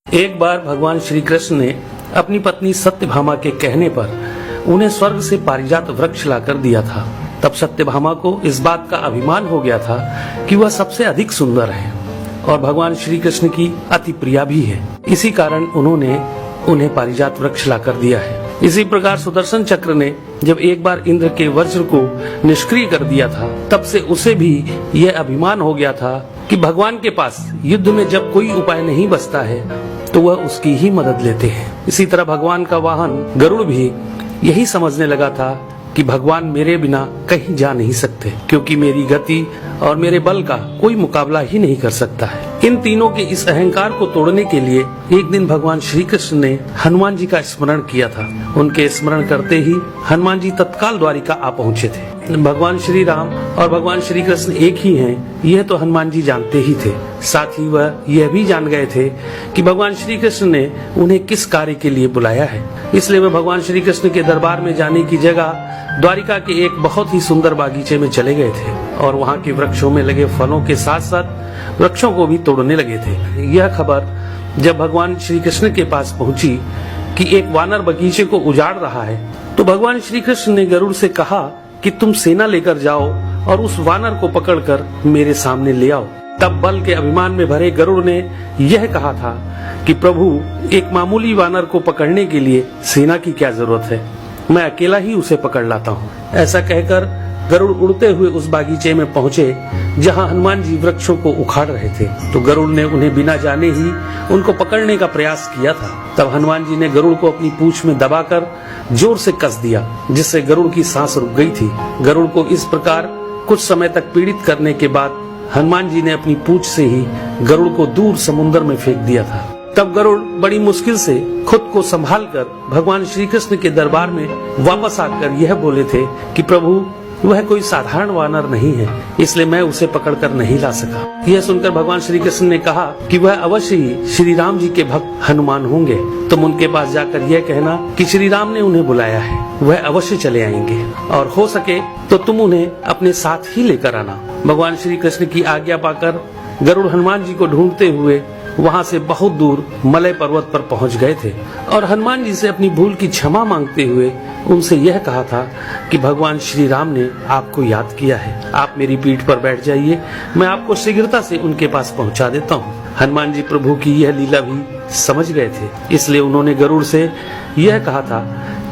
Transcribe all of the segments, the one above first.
एक बार भगवान श्री कृष्ण ने अपनी पत्नी सत्यभामा के कहने पर उन्हें स्वर्ग से पारिजात वृक्ष लाकर दिया था। तब सत्यभामा को इस बात का अभिमान हो गया था कि वह सबसे अधिक सुंदर है और भगवान श्री कृष्ण की अति प्रिया भी है। इसी कारण उन्होंने उन्हें पारिजात वृक्ष लाकर दिया है। इसी प्रकार सुदर्शन चक्र ने जब एक बार इंद्र के वज्र को निष्क्रिय कर दिया था, तब से उसे भी यह अभिमान हो गया था कि भगवान के पास युद्ध में जब कोई उपाय नहीं बचता है तो वह उसकी ही मदद लेते हैं। इसी तरह भगवान का वाहन गरुड़ भी यही समझने लगा था कि भगवान मेरे बिना कहीं जा नहीं सकते, क्योंकि मेरी गति और मेरे बल का कोई मुकाबला ही नहीं कर सकता है। इन तीनों के इस अहंकार को तोड़ने के लिए एक दिन भगवान श्री कृष्ण ने हनुमान जी का स्मरण किया था। उनके स्मरण करते ही हनुमान जी तत्काल द्वारिका आ पहुँचे थे। भगवान श्री राम और भगवान श्री कृष्ण एक ही हैं, यह तो हनुमान जी जानते ही थे। साथ ही वह यह भी जान गए थे कि भगवान श्री कृष्ण ने उन्हें किस कार्य के लिए बुलाया है। इसलिए वे भगवान श्री कृष्ण के दरबार में जाने की जगह द्वारिका के एक बहुत ही सुंदर बागीचे में चले गए थे और वहाँ के वृक्षों में लगे फलों के साथ साथ वृक्षों को भी तोड़ने लगे थे। यह खबर जब भगवान श्री कृष्ण के पास पहुंची कि एक वानर बगीचे को उजाड़ रहा है, तो भगवान श्री कृष्ण ने गरुड़ से कहा कि तुम सेना लेकर जाओ और उस वानर को पकड़कर मेरे सामने ले आओ। तब बल के अभिमान में भरे गरुड़ ने यह कहा था कि प्रभु, एक मामूली वानर को पकड़ने के लिए सेना की क्या जरूरत है, मैं अकेला ही उसे पकड़ लाता हूँ। ऐसा कहकर गरुड़ उड़ते हुए उस बागीचे में पहुँचे जहाँ हनुमान जी वृक्षों को उखाड़ रहे थे। तो गरुड़ ने उन्हें बिना जाने ही उनको पकड़ने का प्रयास किया था। तब हनुमान जी ने गरुड़ को अपनी पूंछ में दबाकर जोर से कस दिया, जिससे गरुड़ की सांस रुक गई थी। गरुड़ को इस प्रकार कुछ समय तक पीड़ित करने के बाद हनुमान जी ने अपनी पूंछ से ही गरुड़ को दूर समुद्र में फेंक दिया था। तब गरुड़ बड़ी मुश्किल से खुद को संभालकर भगवान श्री कृष्ण के दरबार में वापस आकर यह बोले थे कि प्रभु, वह कोई साधारण वानर नहीं है, इसलिए मैं उसे पकड़कर नहीं ला सका। यह सुनकर भगवान श्री कृष्ण ने कहा कि वह अवश्य ही श्री राम जी के भक्त हनुमान होंगे। तुम उनके पास जाकर यह कहना कि श्री राम ने उन्हें बुलाया है, वह अवश्य चले आएंगे और हो सके तो तुम उन्हें अपने साथ ही लेकर आना। भगवान श्री कृष्ण की आज्ञा पाकर गरुड़ हनुमान जी को ढूंढते हुए वहाँ से बहुत दूर मलय पर्वत पर पहुँच गए थे और हनुमान जी से अपनी भूल की क्षमा मांगते हुए उनसे यह कहा था कि भगवान श्री राम ने आपको याद किया है, आप मेरी पीठ पर बैठ जाइए, मैं आपको शीघ्रता से उनके पास पहुंचा देता हूं। हनुमान जी प्रभु की यह लीला भी समझ गए थे, इसलिए उन्होंने गरुड़ से यह कहा था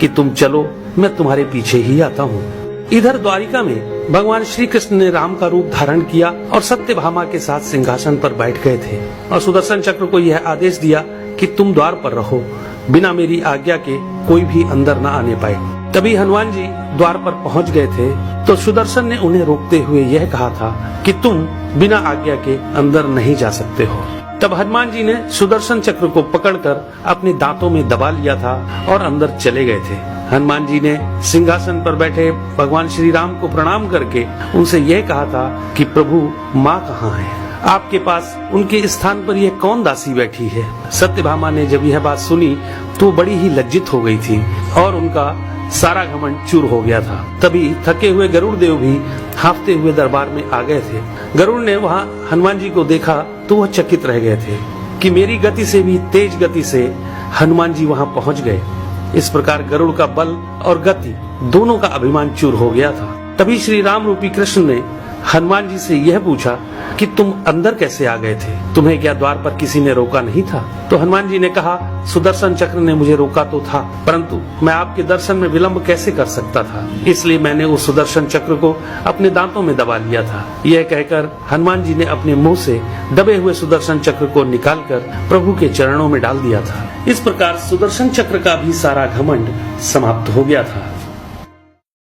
कि तुम चलो, मैं तुम्हारे पीछे ही आता हूँ। इधर द्वारिका में भगवान श्री कृष्ण ने राम का रूप धारण किया और सत्यभामा के साथ सिंहासन पर बैठ गए थे और सुदर्शन चक्र को यह आदेश दिया कि तुम द्वार पर रहो, बिना मेरी आज्ञा के कोई भी अंदर न आने पाए। तभी हनुमान जी द्वार पर पहुंच गए थे तो सुदर्शन ने उन्हें रोकते हुए यह कहा था कि तुम बिना आज्ञा के अंदर नहीं जा सकते हो। तब हनुमान जी ने सुदर्शन चक्र को पकड़कर अपने दांतों में दबा लिया था और अंदर चले गए थे। हनुमान जी ने सिंहासन पर बैठे भगवान श्री राम को प्रणाम करके उनसे यह कहा था कि प्रभु, माँ कहाँ है? आपके पास उनके स्थान पर यह कौन दासी बैठी है? सत्यभामा ने जब यह बात सुनी तो बड़ी ही लज्जित हो गई थी और उनका सारा घमंड चूर हो गया था। तभी थके हुए गरुड़ देव भी हांफते हुए दरबार में आ गए थे। गरुड़ ने वहाँ हनुमान जी को देखा तो वह चकित रह गए थे कि मेरी गति से भी तेज गति से हनुमान जी वहाँ पहुँच गए। इस प्रकार गरुड़ का बल और गति दोनों का अभिमान चूर हो गया था। तभी श्री राम रूपी कृष्ण ने हनुमान जी से यह पूछा कि तुम अंदर कैसे आ गए थे? तुम्हें क्या द्वार पर किसी ने रोका नहीं था? तो हनुमान जी ने कहा, सुदर्शन चक्र ने मुझे रोका तो था, परंतु मैं आपके दर्शन में विलंब कैसे कर सकता था, इसलिए मैंने उस सुदर्शन चक्र को अपने दांतों में दबा लिया था। यह कहकर हनुमान जी ने अपने मुंह से दबे हुए सुदर्शन चक्र को निकालकर प्रभु के चरणों में डाल दिया था। इस प्रकार सुदर्शन चक्र का भी सारा घमंड समाप्त हो गया था।